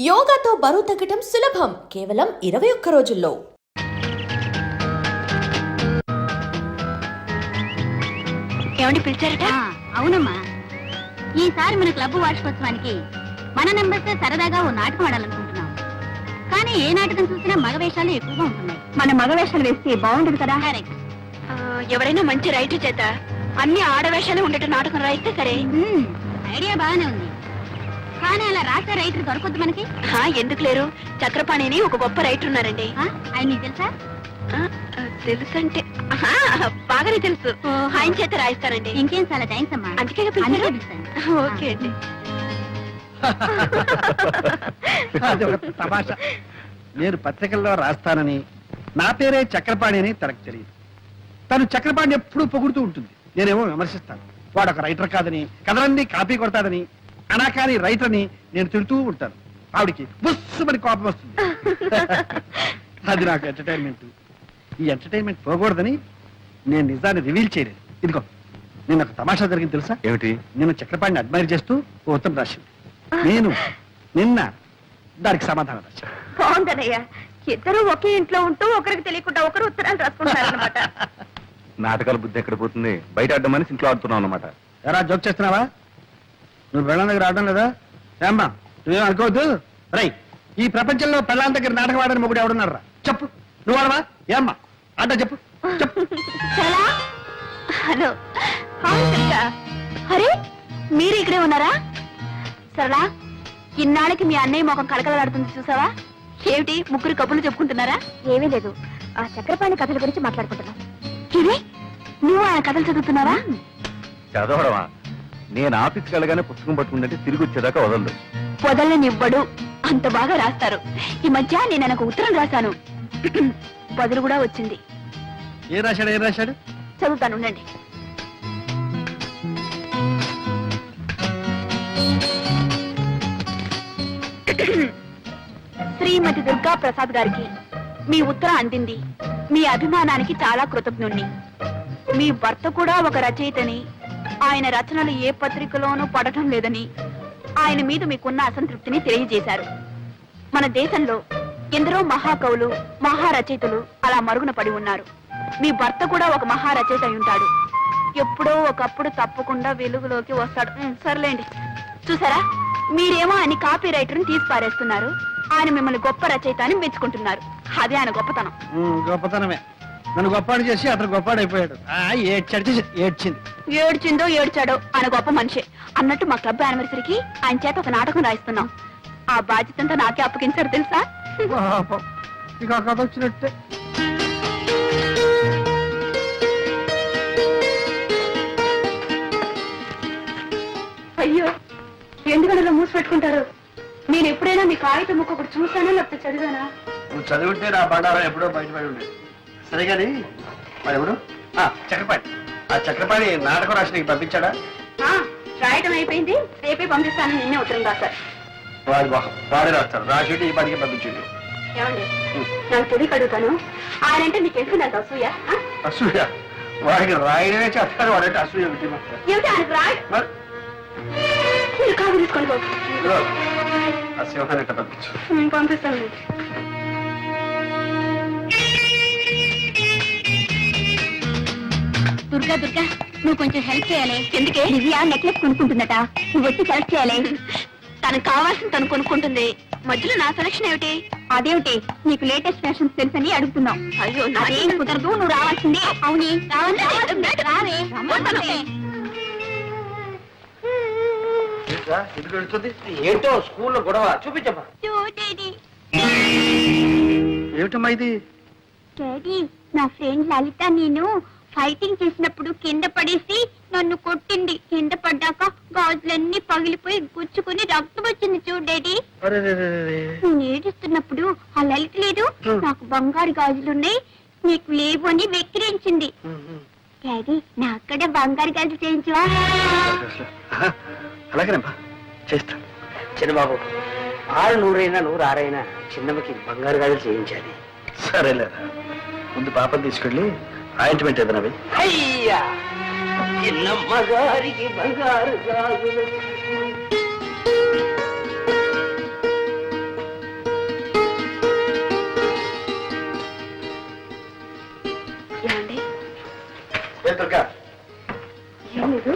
యోగాతో బరువు తగ్గటం సులభం కేవలం 21 రోజుల్లో. ఏమండి పిలిచారట? అవునమ్మా, ఈసారి మన క్లబ్ వార్షికోత్సవానికి మన నంబర్స్ సరదాగా ఓ నాటకం ఆడాలనుకుంటున్నాం. కానీ ఏ నాటకం చూసినా మగవేషాలు ఎక్కువగా ఉంటున్నాయి. మన మగవేషాలు వేస్తే బాగుంటుంది కదా. ఎవరైనా మంచి రైటర్ చేత అన్ని ఆడవేషాలు ఉండేట నాటకం రాయిస్తే సరే. ఐడియా బాగానే ఉంది, కానీ అలా రాసే రైటర్ దొరకొద్దు మనకి. ఎందుకు లేరు? చక్రపాణిని ఒక గొప్ప రైటర్ ఉన్నారండి. ఆయన నీకు తెలుసా? తెలుసంటే బాగానే తెలుసు. ఆయన చేత రాయిస్తానండి. ఇంకేం, చాలా థ్యాంక్స్ అమ్మా. అందుకే ఓకే అండి. అది ఒక తమాషా. నేను పత్రికల్లో రాస్తానని నా పేరే చక్రపాణి అని తనకు తెలియదు. తను చక్రపాణి ఎప్పుడూ పొగుడుతూ ఉంటుంది, నేనేమో విమర్శిస్తాను. వాడు ఒక రైటర్ కాదని, కథలన్నీ కాపీ కొడతాడని, అనాకాని రైటర్ అని నేను తిడుతూ ఉంటాను. ఆవిడికి బుస్సుమని కోపం వస్తుంది. అది నాకు ఎంటర్టైన్మెంట్. ఈ ఎంటర్టైన్మెంట్ పోకూడదని నేను నిజాన్ని రివీల్ చేయలేదు. ఇదిగో నేను ఒక తమాషా జరిగింది తెలుసా? ఏమిటి? నేను చక్రపాణిని అడ్మైర్ చేస్తూ ఓ ఉత్తరం రాసింది. నేను నిన్న దానికి సమాధానం రాశాను. బాగుందనయ్యా, ఇద్దరు ఒకే ఇంట్లో ఉంటూ ఒకరికి తెలియకుండా ఒకరు ఉత్తరాలు రాసుకుంటారన్నమాట. నాటకాల బుద్ధి ఎక్కడ పోతుంది? బయట ఆడమని ఇంట్లో ఆడుతున్నావు అనమాట. ఎరా జోక్ చేస్తున్నావా? నువ్వు పెళ్ళాం దగ్గర ఆడడం లేదా? ఏమ్మా నువ్వేం అనుకోవద్దు. రై, ఈ ప్రపంచంలో పెళ్ళాం దగ్గర నాటకం ఆడని మొగుడు ఎవడున్నారా? చెప్పు. నువ్వు ఆడవా? ఏమ్మా ఆడ చెప్పు చెప్పు. హలో, అరే మీరు ఇక్కడే ఉన్నారా? సరళా, ఇన్నాళ్ళకి మీ అన్నయ్య ముఖం కలకలాడుతుంది చూసావా? ఏమిటి ముగ్గురు కబుర్లు చెప్పుకుంటున్నారా? ఏమీ లేదు, ఆ చక్రపాణి కథల గురించి మాట్లాడుకుంటున్నాం. ఇది నువ్వు ఆయన కథలు చదువుతున్నావా? చదవడమా? నేను ఆఫీస్కి వెళ్ళగానే పుస్తకం పట్టుకుందంటే తిరిగి వచ్చేదాకా వదలదు. వదలనివ్వడు, అంత బాగా రాస్తారు. ఈ మధ్య నేను ఆయనకు ఉత్తరం రాశాను, బదులు కూడా వచ్చింది. ఏం రాశాడు? ఏం రాశాడు? చదువుతాను ఉండండి. శ్రీమతి దుర్గా ప్రసాద్ గారికి మీ ఉత్తరం అందింది. మీ అభిమానానికి చాలా కృతజ్ఞుణ్ణి. మీ భర్త కూడా ఒక రచయితని, ఆయన రచనలు ఏ పత్రికలోనూ పడటం లేదని, ఆయన మీద మీకున్న అసంతృప్తిని తెలియజేశారు. మన దేశంలో ఎందరో మహాకవులు, మహారచయితలు అలా మరుగున పడి ఉన్నారు. మీ భర్త కూడా ఒక మహారచయిత అయి ఉంటాడు. ఎప్పుడో ఒకప్పుడు తప్పకుండా వెలుగులోకి వస్తాడు. సర్లేండి. చూసారా, మీరేమో ఆయన కాపీ రైటర్ని తీసి పారేస్తున్నారు. ఆయన మిమ్మల్ని గొప్ప రచయిత అని మెచ్చుకుంటున్నారు. అదే ఆయన గొప్పతనం. గొప్పతనమే. నన్ను గొప్పాడు చేసి అతను గొప్పాడు అయిపోయాడు. ఏడ్చిందో ఏడ్చాడో ఆయన గొప్ప మనిషి. అన్నట్టు మా క్లబ్ యానివర్సరీకి ఆయన చేత ఒక నాటకం రాయిస్తున్నాం. ఆ బాధ్యతంతా నాకే అప్పగించారు తెలుసా? ఇక కథ వచ్చినట్టే. అయ్యో, ఎందుకలా మూసి పెట్టుకుంటారు? నేను ఎప్పుడైనా మీ కాగితం ముక్క ఒకటి చూసానా లేకపోతే చదివానా? నువ్వు చదివితే నా బండారం ఎప్పుడో బయటపడి ఉండేది. సరే కానీ ఎవరు? చక్రపాణి. ఆ చక్రపాణి నాటకం రాసి నీకు పంపించాడా? రాయటం అయిపోయింది, రేపే పంపిస్తాను. నిన్నే ఉత్తరం రాశారు. వాడే రాస్తాడు. రాసి ఈ పనికి పంపించండి. ఏమండి, నాకు తెలియక అడుగుతాను, ఆయనంటే నీకు ఎందుకు నాకు అసూయ? అసూయ? వాడికి రాయడమే చేస్తాడు. వాడంటే అసూయ ఏమిటి? ఆయనకు రాయ మీరు కాదు తీసుకోండి బాబు. ఆ సింహాన్ని ఎట్లా పంపించు? పంపిస్తాను. దుర్గా దుర్గా, నువ్వు కొంచెం హెల్ప్ చేయాలి. ఎందుకే? దివ్య నెక్లెస్ కొనుక్కుంటుందట, నువ్వు వచ్చి సెలెక్ట్ చేయాలి. తనకు కావాల్సింది తను కొనుక్కుంటుంది, మధ్యలో నా సెలక్షన్ ఏమిటి? అదేమిటి, నీకు లేటెస్ట్ ఫ్యాషన్స్ తెలుసని అడుగుతున్నావు. అయ్యో నాదేం కుదరదు, నువ్వు రావాల్సిందే. అవునీ రావే. ఎందుకు వెళ్తుంది? ఏంటో స్కూల్లో గొడవ. చూపించమ్మా. ఏమిటమ్మా ఇది? డాడీ, నా ఫ్రెండ్ లలిత నేను ఫైటింగ్ చేసినప్పుడు కింద పడేసి నన్ను కొట్టింది. కింద పడ్డాక గాజులన్నీ పగిలిపోయి గుచ్చుకుని రక్తం వచ్చింది చూడు డాడీ. నేను ఏడుస్తున్నప్పుడు ఆ లలిత లేదు, నాకు బంగారు గాజులున్నాయి నీకు లేవు అని వెక్కిరించింది. డాడీ, నా అక్కడ బంగారు గాజులు చేయించవా? అలాగేనమ్మా, చేస్తాను. చిన్నబాబు, 6 100 100 6 చిన్నమ్మకి బంగారు గాజులు చేయించాలి. సరేలేరా, ముందు పాపని తీసుకెళ్ళి ఆయింట్మెంట్ ఏదైనా. అయ్యా, చిన్నమ్మ గారికి బంగారు గాజులు. దుర్గా ఏం లేదు,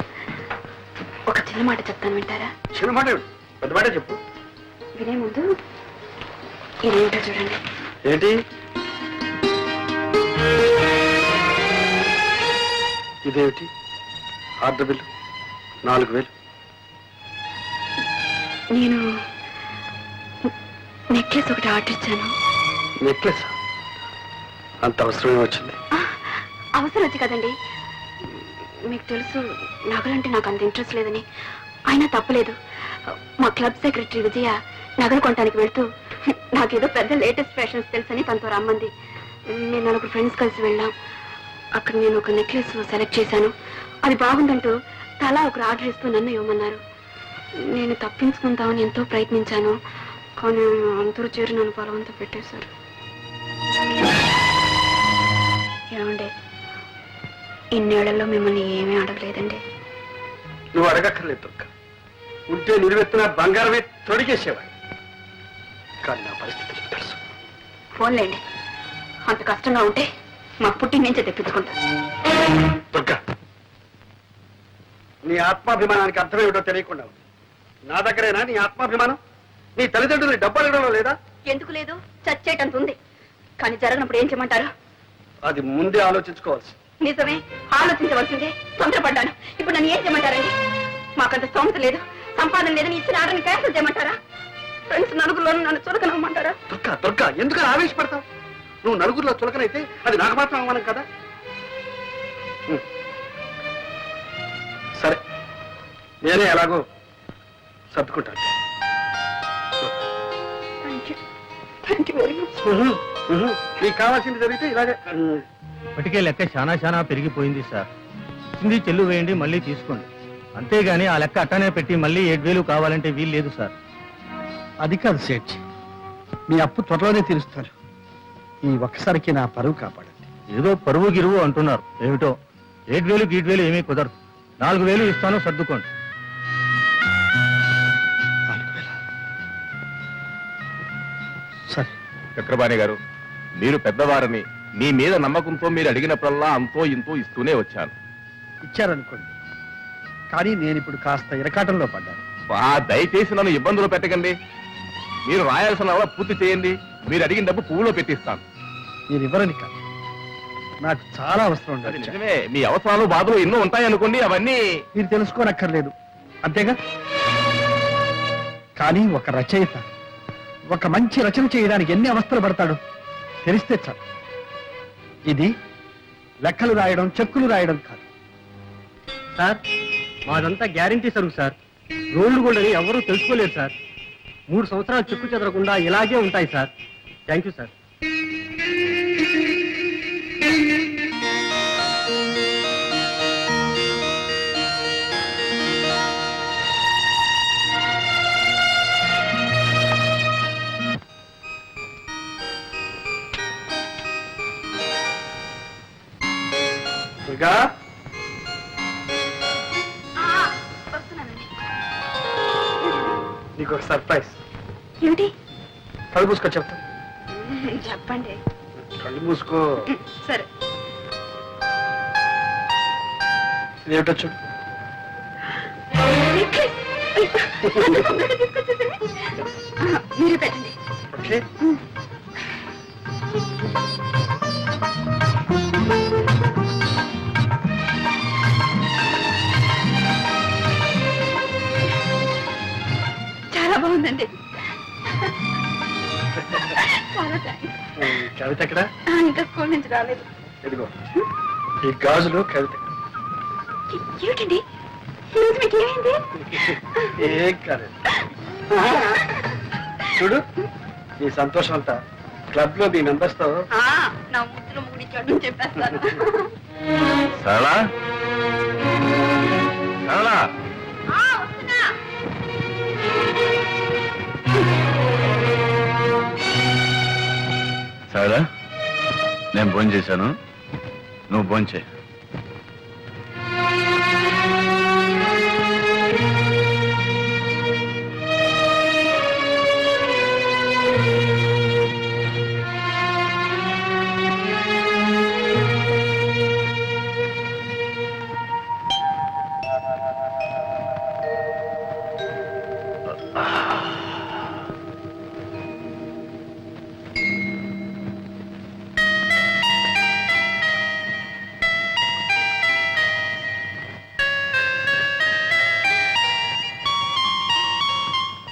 ఒక చిన్న మాట చెప్తాను, వింటారా? చిన్న మాట ఏమిటి? పెద్ద మాట చెప్పు. వినే ముందు ఇదేమిటో చూడండి. ఏంటి ఇదేమిటి? Order bill 4000. నేను నెక్లెస్ ఒకటి ఆర్డర్ ఇచ్చాను. నెక్లెస్ అంత అవసరమే వచ్చింది? అవసరం వచ్చి కదండి, మీకు తెలుసు నగలంటే నాకు అంత ఇంట్రెస్ట్ లేదని. అయినా తప్పలేదు. మా క్లబ్ సెక్రటరీ విజయ నగలు కొనడానికి వెళ్తూ నాకేదో పెద్ద లేటెస్ట్ ఫ్యాషన్స్ తెలుసని తనతో రమ్మంది. నేను 4 ఫ్రెండ్స్ కలిసి వెళ్ళాం. అక్కడ నేను ఒక నెక్లెస్ సెలెక్ట్ చేశాను. అది బాగుందంటూ తలా ఒకరు ఆర్డర్ ఇస్తూ నన్ను ఇవ్వమన్నారు. నేను తప్పించుకుందామని ఎంతో ప్రయత్నించాను, కానీ అందరూ చేరి నన్ను బలవంతం పెట్టేశారు. ఏమండి, ఇన్నేళ్లలో మిమ్మల్ని ఏమీ అడగలేదండి. నువ్వు అడగక్కర్లేదు దుర్గా. ఉంటే నిలువెత్తున బంగారమే తొడిగేసేవాడు. కానీ నా పరిస్థితి నీకు తెలుసు. ఫోన్లేండి, అంత కష్టంగా ఉంటే మా పుట్టి నుంచే తెప్పించుకుంటా. దుర్గా, నీ ఆత్మాభిమానానికి అర్థమేమిటో తెలియకుండా ఉంది. నా దగ్గరేనా నీ ఆత్మాభిమానం? నీ తల్లిదండ్రులు డబ్బు అడగడంలో లేదా? ఎందుకు లేదు, చచ్చేటంత ఉంది. కానీ జరగనప్పుడు ఏం చేయమంటారు? అది ముందే ఆలోచించుకోవాల్సి. నిజమే, ఆలోచించవలసిందే. తొందరపడ్డాను. ఇప్పుడు నన్ను ఏం చేయమంటారండి? మాకంత స్తోమత లేదు, సంపాదన లేదని ఇచ్చిన ఆర్డర్ని క్యాన్సిల్ చేయమంటారా? ఫ్రెండ్స్ నలుగురిలోనూ నన్ను చులకనమ్మంటారా? దుర్గా దుర్గా, ఎందుకని ఆవేశపడతావు? నువ్వు నలుగురిలో చులకనైతే అది నాకు మాత్రం అవమానం కదా. సరే, నేనే ఎలాగో సర్దుకుంటాను. Thank you very much. నీకు కావాల్సింది జరిగితే ఇలాగే. ఇప్పటికే లెక్క చాలా పెరిగిపోయింది సార్. చింది చెల్లు వేయండి, మళ్ళీ తీసుకోండి. అంతేగాని ఆ లెక్క అట్టనే పెట్టి మళ్ళీ 7000 కావాలంటే వీలు లేదు సార్. అది కాదు సేఠ్, మీ అప్పు త్వరలోనే తీరుస్తారు. ఈ ఒక్కసారికి నా పరువు కాపాడండి. ఏదో పరువు గిరువు అంటున్నారు. ఏమిటో 7000 గీట్వేలు ఏమీ కుదరదు. 4000 ఇస్తాను, సర్దుకోండి. 4000. సరే. చక్రపాణి గారు, మీరు పెద్దవారని మీ మీద నమ్మకంతో మీరు అడిగినప్పుడల్లా అంతో ఇంతో ఇస్తూనే వచ్చాను. ఇచ్చారనుకోండి, కానీ నేను ఇప్పుడు కాస్త ఇరకాటంలో పడ్డాను. దయచేసి నన్ను ఇబ్బందులు పెట్టకండి. మీరు రాయాల్సిన అలా పూర్తి చేయండి. మీరు అడిగిన డబ్బు పువ్వులో పెట్టిస్తాను. మీరు ఇవ్వరని కాదు, నాకు చాలా అవసరం అది ఉండదు. నిజమే, మీ అవసరాలు బాధలు ఎన్నో ఉంటాయనుకోండి, అవన్నీ మీరు తెలుసుకోనక్కర్లేదు, అంతేగా. కానీ ఒక రచయిత ఒక మంచి రచన చేయడానికి ఎన్ని అవస్థలు పడతాడు తెలిస్తే చాలు. ఇది లెక్కలు రాయడం, చెక్కులు రాయడం కాదు. సార్, మాదంతా గ్యారంటీ సరుకు సార్. రోడ్లు కూడా ఎవరూ తెలుసుకోలేరు సార్. 3 సంవత్సరాలు చెక్కు చెదరకుండా ఇలాగే ఉంటాయి sir. Thank you sir. Durga, వస్తున్నానండి. నీకు ఒక సర్ప్రైజ్. ఏమిటి? కళ్ళు మూసుకో, చెప్తా. చెప్పండి. కళ్ళు మూసుకో. సరే. ఇదేమిటో చూడు. మీరే పెట్టండి. ఓకే. చాలా బాగుందండి. చాలా థ్యాంక్స్. కవిత ఎక్కడ? ఇంకా స్కూల్ నుంచి రాలేదు. ఇదిగో ఈ గాజులు కవిత. ఏమిటండి ఈరోజు మీకు ఏమైంది? ఏం కాలేదు. చూడు, ఈ సంతోషం అంతా క్లబ్ లో మీ మెంబర్స్ తో. నా ముద్దులో ముడిచాడు చెప్పేస్తాను. సరళా, సరళా, వస్తున్నా. సరళా, నేను భోజనం చేశాను, నువ్వు భోజనం చేయి.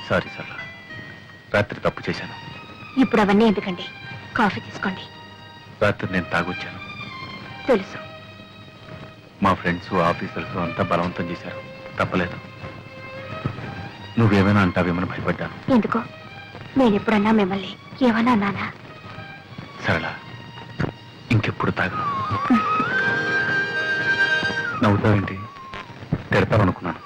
సారీ సరళ, రాత్రి తప్పు చేశాను. ఇప్పుడు అవన్నీ ఎందుకండి, కాఫీ తీసుకోండి. రాత్రి నేను తాగొచ్చాను. తెలుసు. మా ఫ్రెండ్స్ ఆఫీసర్స్ అంతా బలవంతం చేశారు, తప్పలేదు. నువ్వేమైనా అంటావేమని భయపడ్డాను. ఎందుకో నేను ఎప్పుడన్నా మిమ్మల్ని ఏమన్నా అన్నానా? సరళ, ఇంకెప్పుడు తాగను. నవ్వుతావేంటి? తిడతావనుకున్నాను.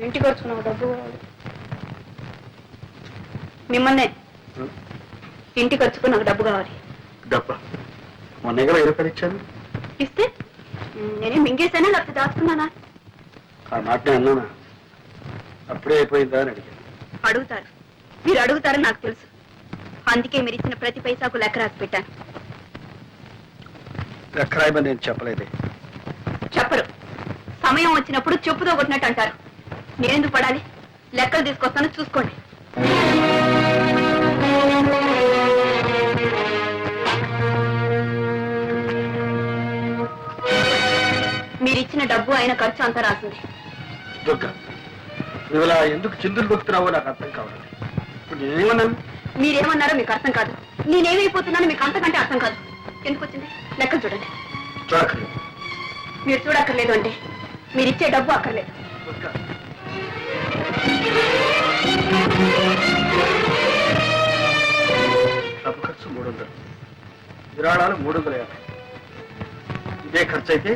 ఇంటికి వచ్చుకున్నావు డబ్బు కావాలి. మిమ్మల్నే ఇంటికి వచ్చుకుని నాకు డబ్బు కావాలి. డబ్బా మొన్న ఎగల 20 రూపాయలు ఇచ్చాను. ఇస్తే నేనే మింగేశానా లేకపోతే దాచుకున్నానా? ఆ మాట నేను అన్నానా? అప్పుడే అయిపోయిందా అని అడిగాను. అడుగుతారు, మీరు అడుగుతారని నాకు తెలుసు. అందుకే మీరు ఇచ్చిన ప్రతి పైసాకు లెక్క రాసి పెట్టాను. ఎక్కరాయమని నేను చెప్పలేదే. చెప్పరు. సమయం వచ్చినప్పుడు చెప్పుతో కొట్టినట్టు అంటారు. నేనెందుకు పడాలి? లెక్కలు తీసుకొస్తాను, చూసుకోండి. మీరిచ్చిన డబ్బు అయిన ఖర్చు అంతా రాసింది. దుర్గా, నువ్వు ఇలా ఎందుకు చిందులు దొక్కుతున్నావో నాకు అర్థం కావాలి. ఇప్పుడు నేనేమన్నాను? మీరేమన్నారో మీకు అర్థం కాదు, నేనేమైపోతున్నానో మీకు అంతకంటే అర్థం కాదు. ఎందుకు వచ్చింది? లెక్కలు చూడండి. చూడక్కర్లేదు. మీరు చూడక్కర్లేదు అంటే మీరిచ్చే డబ్బు అక్కర్లేదు. దుర్గా, డబ్బు ఖర్చు 300, విరాళాలు 350. ఇదే ఖర్చు అయితే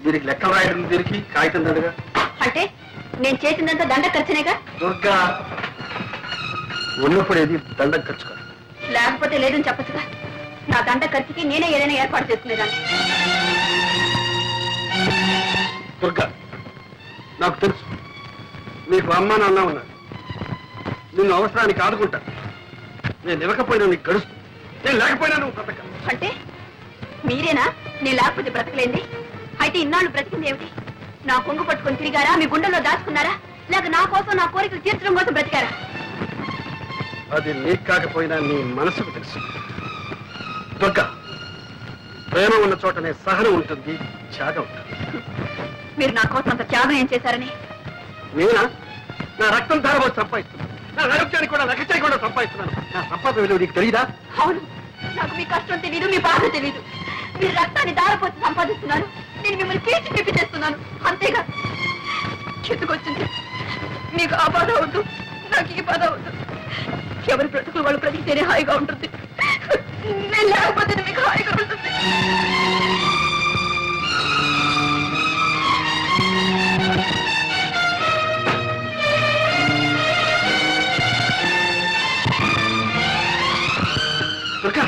దీనికి లెక్కలు రాయడం దీనికి కాగితం దండగా. అంటే నేను చేసిందంతా దండ ఖర్చునేగా? దుర్గా, ఉన్నప్పుడేది దండం ఖర్చు కాదు. లేకపోతే లేదని చెప్పచ్చుగా. నా దండ ఖర్చుకి నేనే ఏదైనా ఏర్పాటు చేసుకునేదాన్ని. దుర్గా, నాకు తెలుసు నీకు అమ్మ నాన్న ఉన్నారు. నిన్ను అవసరానికి ఆదుకుంటా. నేను ఇవ్వకపోయినా నీకు గడుస్తు, నేను లేకపోయినా నువ్వు బ్రతక. అంటే మీరేనా నేను లేకపోతే బ్రతకలేంది? అయితే ఇన్నాళ్ళు బ్రతికింది ఏమిటి? నా కొంగు పట్టుకొని తిరిగారా? మీ గుండెల్లో దాచుకున్నారా? లేక నా కోసం నా కోరికలు తీర్చడం కోసం బ్రతికారా? అది నీకు కాకపోయినా నీ మనసుకు తెలుసు. దుర్గా, ప్రేమ ఉన్న చోటనే సహనం ఉంటుంది, త్యాగం ఉంటుంది. మీరు నా కోసం అంత త్యాగం ఏం చేశారని? నేనా? నా రక్తం ధారపోతే సంపాదిస్తున్నాను. నా ఆరోగ్యానికి కూడా లెక్క చేయకుండా సంపాదిస్తున్నాను. నా సంపాదన విలువ నీకు తెలియదా? అవును, నాకు మీ కష్టం తెలీదు, మీ బాధ తెలీదు. మీరు రక్తాన్ని దారపోసి సంపాదిస్తున్నారు, నేను మిమ్మల్ని పీల్చి పిప్పి చేస్తున్నాను. అంతేగా చెట్టుకొచ్చింది. మీకు ఆ బాధ వద్దు, నాకు ఈ బాధ వద్దు. ఎవరి బ్రతుకులు వాళ్ళు బ్రతికితేనే హాయిగా ఉంటుంది. నేను లేకపోతే మీకు హాయిగా ఉంటుంది. దుర్గా,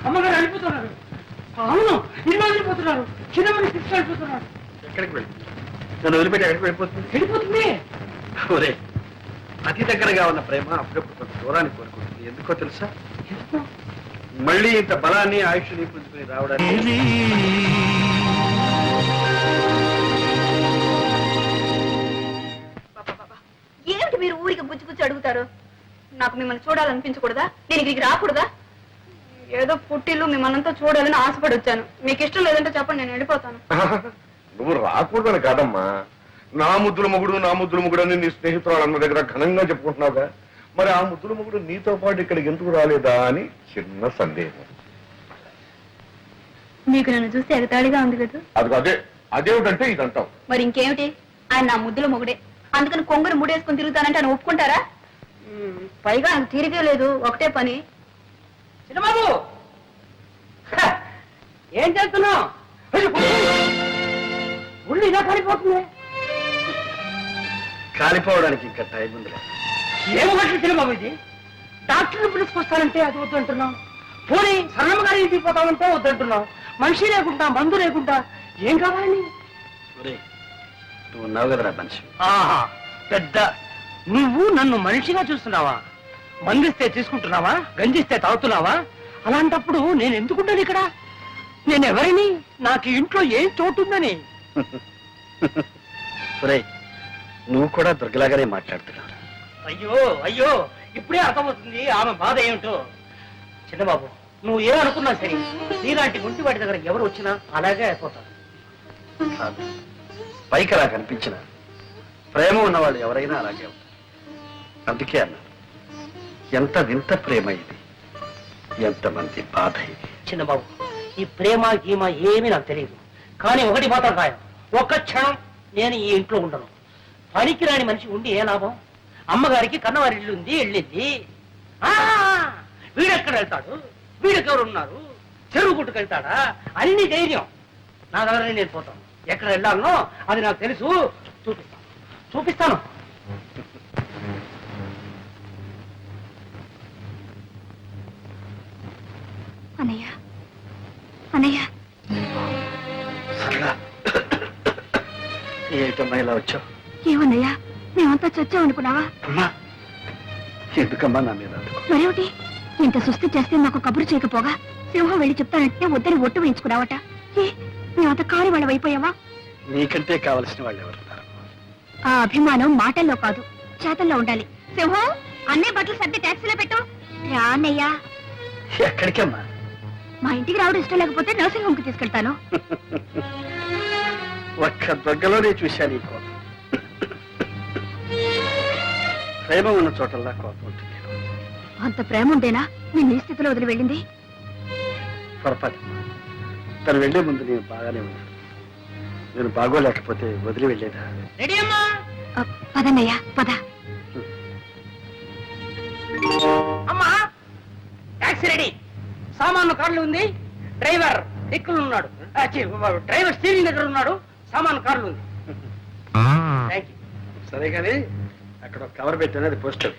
అమ్మగారు వెళ్ళిపోతున్నారు. అవును, ఇల్లు వెళ్ళిపోతున్నారు. చిన్నమని తీసుకెళ్ళిపోతున్నారు. ఎక్కడికి వెళ్ళి నన్ను వదిలిపెట్టి ఎక్కడికి వెళ్ళిపోతుంది? వెళ్ళిపోతుంది. ఒరే, అతి దగ్గరగా ఉన్న ప్రేమ అప్పుడప్పుడు కొంత దూరాన్ని కోరుకుంటుంది. ఎందుకో తెలుసా? మళ్ళీ ఇంత బలాన్ని ఆయుష్ని పుంజుకుని రావడానికి. ఏమిటి మీరు ఊరికి గుచ్చి అడుగుతారు? నాకు మిమ్మల్ని చూడాలనిపించకూడదా? నేను ఇక్కడికి రాకూడదా? ఏదో పుట్టిల్లు మిమ్మల్నంతా చూడాలని ఆశపడి వచ్చాను. మీకు ఇష్టం లేదంటే చెప్పండి, నేను వెళ్ళిపోతాను. నువ్వు రాకూడదని కాదమ్మా. నా ముద్దుల మొగుడు అని నీ స్నేహితురాలన్న దగ్గర ఘనంగా చెప్పుకుంటున్నావుగా. మరి ఆ ముద్దుల మొగుడు నీతో పాటు ఇక్కడికి ఎందుకు రాలేదా అని చిన్న సందేహం. మీకు నన్ను చూస్తే ఎగతాళిగా ఉంది కదా? అదేమిటంటే ఇదంటావు. మరి ఇంకేమిటి? ఆయన నా ముద్దుల మొగుడే, అందుకని కొంగురు ముడేసుకుని తిరుగుతానంటే ఆయన ఒప్పుకుంటారా? పైగా ఆయన తిరిగే లేదు, ఒకటే పని. చిన్నబాబు, ఏం చేస్తున్నావు? ఉళ్ళు ఇలా కాలిపోతుంది. కాలిపోవడానికి ఇంకా టైం ఉంది. ఏమొకటి చిన్నబాబు, ఇది డాక్టర్ని పిలుచుకొస్తానంటే అది వద్దంటున్నాం. పోనీ సరళమ్మ గారి ఇంటికి పోతామంటే వద్దంటున్నాం. మనిషి లేకుండా, మందు లేకుండా ఏం కావాలని? నువ్వు ఉన్నావు కదరా మనిషి. ఆహా, పెద్ద నువ్వు నన్ను మనిషిగా చూస్తున్నావా? మందిస్తే తీసుకుంటున్నావా? గంజిస్తే తాగుతున్నావా? అలాంటప్పుడు నేను ఎందుకుంటాను ఇక్కడ? నేను ఎవరిని? నాకు ఇంట్లో ఏం చోటుందని? ఒరేయ్, నువ్వు కూడా దుర్గలాగానే మాట్లాడుతున్నావు. అయ్యో అయ్యో, ఇప్పుడే అర్థమవుతుంది ఆమె బాధ ఏమిటో. చిన్నబాబు, నువ్వు ఏమనుకున్నా సరే, నీలాంటి గుంటి వాటి దగ్గర ఎవరు వచ్చినా అలాగే అయిపోతారు. కాదు, పైకి అలా కనిపించిన ప్రేమ ఉన్నవాళ్ళు ఎవరైనా అలాగే ఉంటారు. అందుకే అన్నాను, ఎంత వింత ప్రేమ ఇది, ఎంతమంది బాధ ఇది. చిన్నబాబు, ఈ ప్రేమ గీమ ఏమీ నాకు తెలియదు. కానీ ఒకటి మాత్రం ఖాయం, ఒక్క క్షణం నేను ఈ ఇంట్లో ఉండను. పనికిరాని మనిషి ఉండి ఏ లాభం? అమ్మగారికి కన్నవారి ఇల్లు ఉంది, వెళ్ళింది. వీడెక్కడ వెళ్తాడు? వీడెవరు ఉన్నారు? చెరువు గుట్టుకెళ్తాడా? అన్ని ధైర్యం నా దగ్గర. నేను పోతాను. ఎక్కడ వెళ్ళాలనో అది నాకు తెలుసు. చూపిస్తాను. అన్నయ్య, అన్నయ్య, సరళ, ఏమిటమ్మా ఇలా వచ్చావు? ఏమన్నయ్యా, మేమంతా చచ్చామనుకున్నావా? అమ్మా, ఎందుకమ్మా నా మీద అందుకు? మరేమిటి, ఇంత సుస్థి చేస్తే నాకు కబురు చేయకపోగా సింహం వెళ్ళి చెప్తానంటే వద్దని ఒట్టు వేయించుకున్నావట. ఏ, మేమంతా కాని వాళ్ళం అయిపోయావా? నీకంటే కావలసిన వాళ్ళు ఎవరున్నారు? ఆ అభిమానం మాటల్లో కాదు, చేతల్లో ఉండాలి. సింహం, అన్నీ బట్టలు సర్ది ట్యాక్సీలో పెట్టు. రా అన్నయ్యా. ఎక్కడికమ్మా? మా ఇంటికి రావడం ఇష్టం లేకపోతే నర్సింగ్ హోమ్ కి తీసుకెళ్తాను. ఒక్క దగ్గరలోనే చూశాను ఈ కోపం. ప్రేమ ఉన్న చోటల్లా కోపం ఉంటుంది. అంత ప్రేమ ఉండేనా నీ స్థితిలో వదిలి వెళ్ళింది? పొరపాటు. తను వెళ్లే ముందు నేను బాగానే ఉన్నాను. నేను బాగోలేకపోతే వదిలి వెళ్ళేదా? రెడీ అమ్మా? పదన్నయ్యా, పద. అమ్మా, టాక్సీ రెడీ. సామాను కార్లు ఉంది, డ్రైవర్ దిక్కులు ఉన్నాడు. డ్రైవర్ స్టీరింగ్ దగ్గర ఉన్నాడు, సామాను కార్లు ఉంది. Thank you. సరే కానీ అక్కడ ఒక కవర్ పెట్టాను, అది పోస్టర్.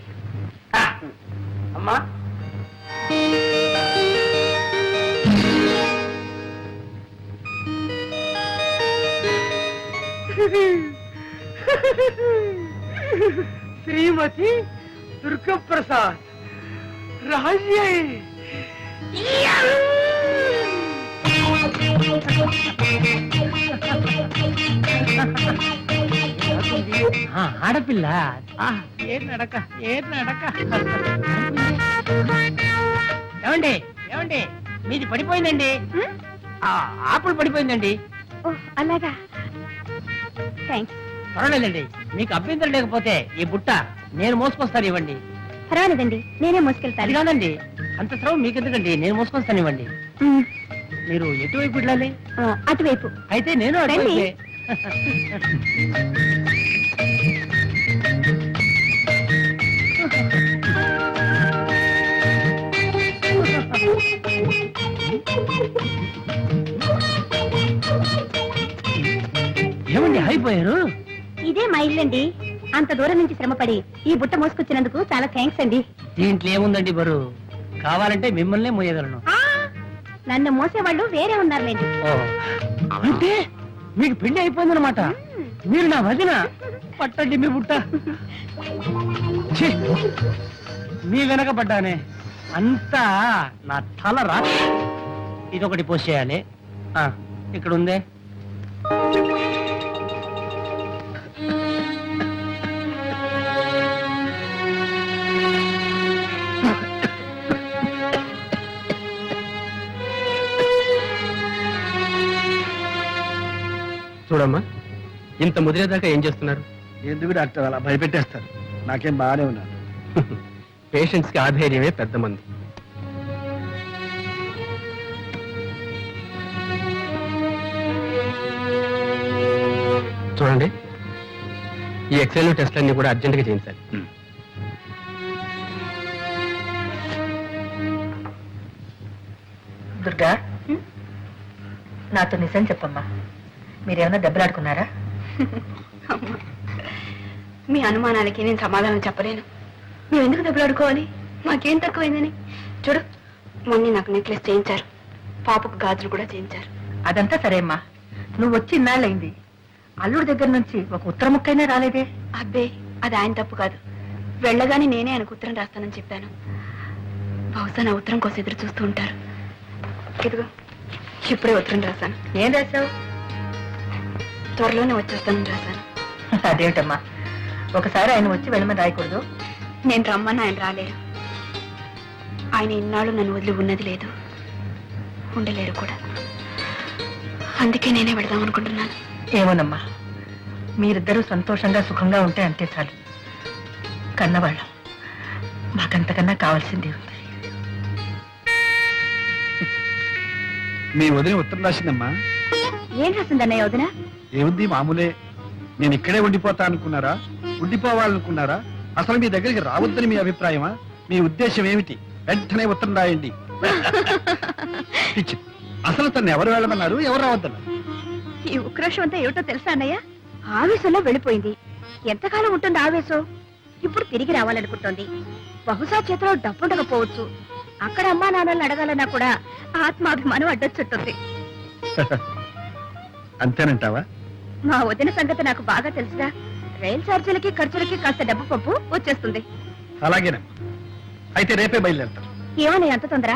అమ్మా, శ్రీమతి దుర్గప్రసాద్ రాజే. ఆడపిల్ల ఏం నడక, ఏం నడక. ఏమండి, ఏమండి, మీది పడిపోయిందండి. ఆపులు పడిపోయిందండి. అలాగా, థ్యాంక్స్. పర్వాలేదండి, మీకు అభ్యంతరం లేకపోతే ఈ బుట్ట నేను మోసుకొస్తాను, ఇవ్వండి. పర్వాలేదండి, నేనే అది మోసుకెళ్తాను. కాదండి, అంత శ్రమ మీకెందుకండి, నేను మోసుకొస్తాను, ఇవ్వండి. మీరు ఎటువైపు వెళ్ళాలి? అటువైపు. అయితే నేను అటువైపే. ఏమండి అయిపోయారు? ఇదే మా ఇల్లండి. అంత దూరం నుంచి శ్రమపడి ఈ బుట్ట మోసుకొచ్చినందుకు చాలా థ్యాంక్స్ అండి. దీంట్లో ఏముందండి బరువు? కావాలంటే మిమ్మల్నే మోయగలను. నన్ను మోసేవాళ్ళు వేరే ఉన్నారులేండి. అంటే మీకు పెళ్లి అయిపోయిందనమాట. మీరు నా వదిన. పట్టండి మీ బుట్ట. ఛీ, మీ వెనకబడ్డానే, అంతా నా తల రా. ఇదొకటి పోస్ట్ చేయాలి. ఇక్కడ ఉందే. చూడమ్మా, ఇంత ముదిరేదాకా ఏం చేస్తున్నారు? ఎందుకు డాక్టర్ అలా భయపెట్టేస్తారు? నాకేం బాగానే ఉన్నాను. పేషెంట్స్ కి ఆధైర్యమే పెద్ద మంది. చూడండి, ఈ ఎక్స్రే టెస్ట్ అన్ని కూడా అర్జెంట్గా చేయించాలి. దుర్గా, నాతో నిజం చెప్పమ్మా, మీరేమన్నా దెబ్బలాడుకున్నారా? మీ అనుమానాలకి నేను సమాధానం చెప్పలేను. మేము ఎందుకు దెబ్బలాడుకోవాలి? మాకేం తక్కువైందని. చూడు, మొన్న నాకు నెక్లెస్ చేయించారు, పాపకు గాజులు కూడా చేయించారు. అదంతా సరే అమ్మా, నువ్వు వచ్చి ఇన్నాళ్ళైంది, అల్లుడి దగ్గర నుంచి ఒక ఉత్తర ముక్కైనా రాలేదే? అబ్బే, అది ఆయన తప్పు కాదు. వెళ్ళగానే నేనే ఆయనకు ఉత్తరం రాస్తానని చెప్పాను. బహుశా నా ఉత్తరం కోసం ఎదురు చూస్తూ ఉంటారు. ఇదిగో ఇప్పుడే ఉత్తరం రాశాను. ఏం రాశావు? త్వరలోనే వచ్చేస్తానని రాశాను. అదేమిటమ్మా, ఒకసారి ఆయన వచ్చి వెళ్ళమని రాయకూడదు? నేను రమ్మని ఆయన రాలేరు. ఆయన ఇన్నాళ్ళు నన్ను వదిలి ఉన్నది లేదు, ఉండలేరు కూడా. అందుకే నేనే వెళదాం అనుకుంటున్నాను. ఏమోనమ్మా, మీరిద్దరూ సంతోషంగా సుఖంగా ఉంటే అంతే చాలు. కన్నవాళ్ళం, మాకంతకన్నా కావాల్సింది ఉంది. మీ వదిన ఉత్తరం రాసిందమ్మా. ఏం రాసిందన్నయ్య వదిన? ఏముంది, మామూలే. నేను ఇక్కడే ఉండిపోతా అనుకున్నారా, ఉండిపోవాలనుకున్నారా, అసలు మీ దగ్గరికి రావద్దని మీ అభిప్రాయమా? మీ ఉద్దేశం ఏమిటి? వెంటనే ఉత్తరం రాయండి. పిచ్చి. అసలు తను ఎవరు వెళ్ళమన్నారు, ఎవరు రావద్దన్నారు? ఈ ఉక్రోషం అంతా ఏమిటో తెలుసా అన్నయ్య? ఆవేశంలో వెళ్ళిపోయింది. ఎంతకాలం ఉంటుంది ఆవేశం? ఇప్పుడు తిరిగి రావాలనుకుంటోంది. బహుశా చేతిలో డబ్బుండకపోవచ్చు. అక్కడ అమ్మా నాన్నల్ని అడగాలన్నా కూడా ఆత్మాభిమానం అడ్డొచ్చుంటుంది. అంతేనంటావా? మా వదిన సంగతి నాకు బాగా తెలుసుగా. రైలు ఛార్జీలకి ఖర్చులకి కాస్త డబ్బు పప్పు వచ్చేస్తుంది. అలాగేనమ్మా. అయితే రేపే బయలుదేరతాను. ఏమని అంత తొందర?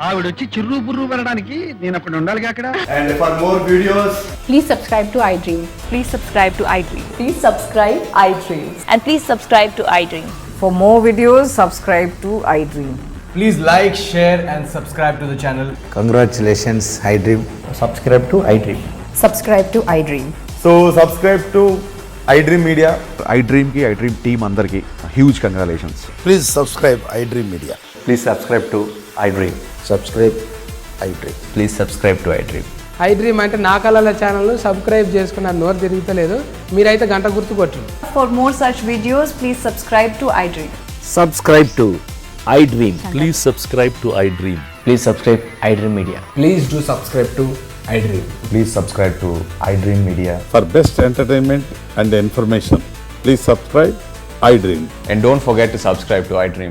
ఆవిడొచ్చి చిర్రు బుర్రు పడడానికి నేను అప్పుడు ఉండాలిగా అక్కడ. And for more videos, Please subscribe to iDream. Please subscribe to iDream. Please subscribe iDream. And please subscribe to iDream. For more videos, subscribe to iDream. please like, share and subscribe to the channel. Congratulations, iDream. Subscribe to iDream. Subscribe to iDream. So subscribe to iDream Media. iDream ki iDream team andarki huge congratulations. Please subscribe iDream Media. Please subscribe to iDream. Subscribe iDream. Please subscribe to iDream. iDream అంటే నా కళల channel subscribe చేసుకున్న నోరు తిరుగుతలేదు. మీరైతే గంట గుర్తు కొట్టండి. For more such videos, please subscribe to iDream. Subscribe to iDream. Please subscribe to iDream. Please subscribe iDream Media. Please do subscribe to iDream. Please subscribe to iDream Media. For best entertainment and information, please subscribe iDream. And don't forget to subscribe to iDream.